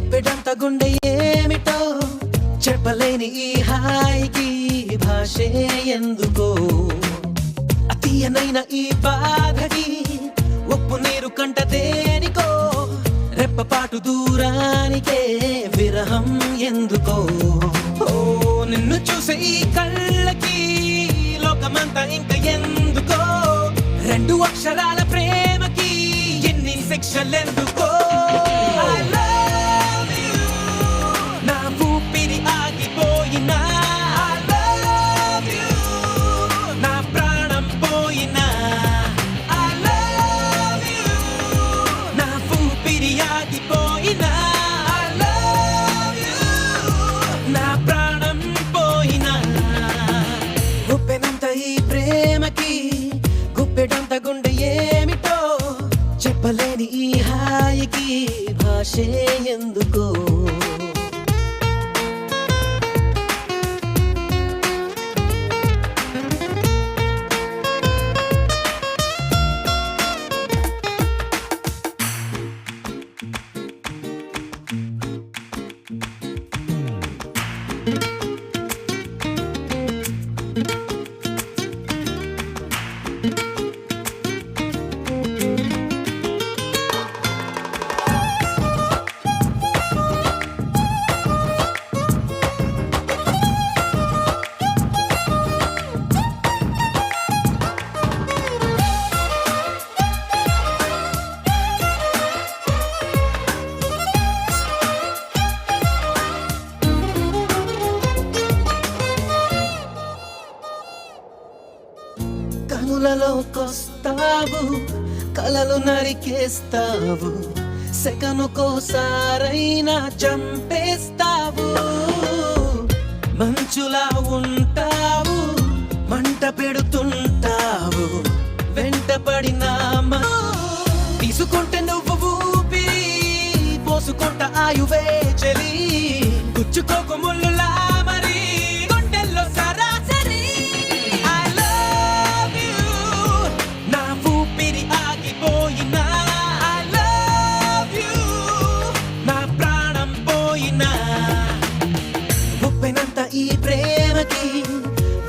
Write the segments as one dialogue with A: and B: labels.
A: గుప్పెడంత గుండె ఏమిటో చెప్పలేని ఈ హాయికి భాషే ఎందుకో అతీయనైన ఈ బాధకి ఉప్పు నీరు కంట దేనికో రెప్పపాటు దూరానికే విరహం ఎందుకో ఓ నిన్ను చూసే ఈ కళ్ళకి లోకమంతా ఇంక ఎందుకో రెండు అక్షరాల ప్రేమకి ఎన్ని శిక్షలెందుకో I love you నా ఊపిరి ఆగిపోయినా I love you నా ప్రాణం పోయినా I love you నా ఊపిరి ఆగిపోయినా I love you నా ప్రాణం పోయినా ఉప్పెనంత ఈ ప్రేమకి గుప్పెడంత గుండె ఏమిటో చెప్పలేని ఈ హాయికి భాషే ఎందుకో కనులలోకొస్తావు కలలు నరికేస్తావు సెకనుకోసారైనా చంపేస్తావు మంచులా ఉంటావు మంట పెడుతుంటావు వెంటపడినా తీసుకుంటే నువ్వు ఊపిరి పోసుకుంట ఆయువే చెలి గుచ్చుకోకు ముళ్ళులా మరి గుండెల్లో సరాసరి I love you నా ఊపిరి ఆగిపోయినా I love you నా ప్రాణం పోయినా ఉప్పెనంత ఈ ప్రేమకి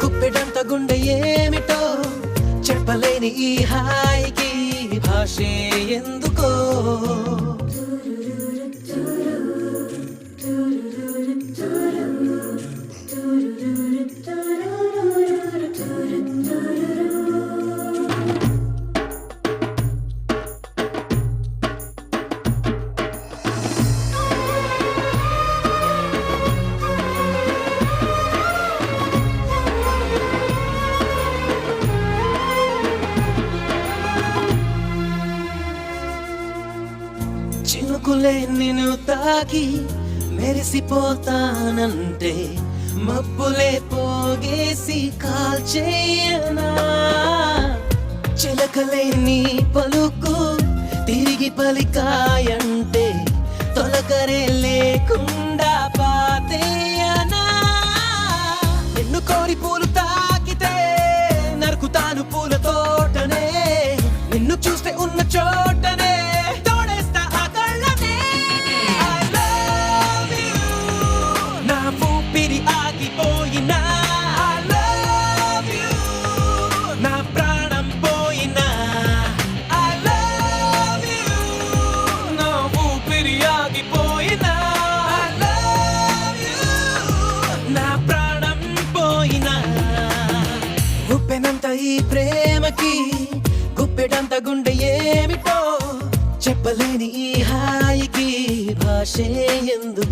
A: గుప్పెడంత గుండె ఏమిటో చెప్పలేని ఈ హాయికి భాషే ఎందుకో చినుకులే నిన్ను తాకి మెరిసిపోతానంటే మబ్బులే పోగేసి కాల్చేయనా చిలకలే నీ పలుకు తిరిగి పలికాయంటే తొలకరే లేకుండా పాతేయనా నిన్ను కోరి పూలు తాకితే నరుకుతాను పూల తోటనే నిన్ను చూస్తే ఉన్న చోటనే ఆగిపోయినా I love you నా ప్రాణం పోయినా I love you నా ఊపిరి ఆగిపోయినా I love you నా ప్రాణం పోయినా ఉప్పెనంత ఈ ప్రేమకి గుప్పెడంత గుండె ఏమిటో చెప్పలేని ఈ హాయికి భాషే ఎందుకో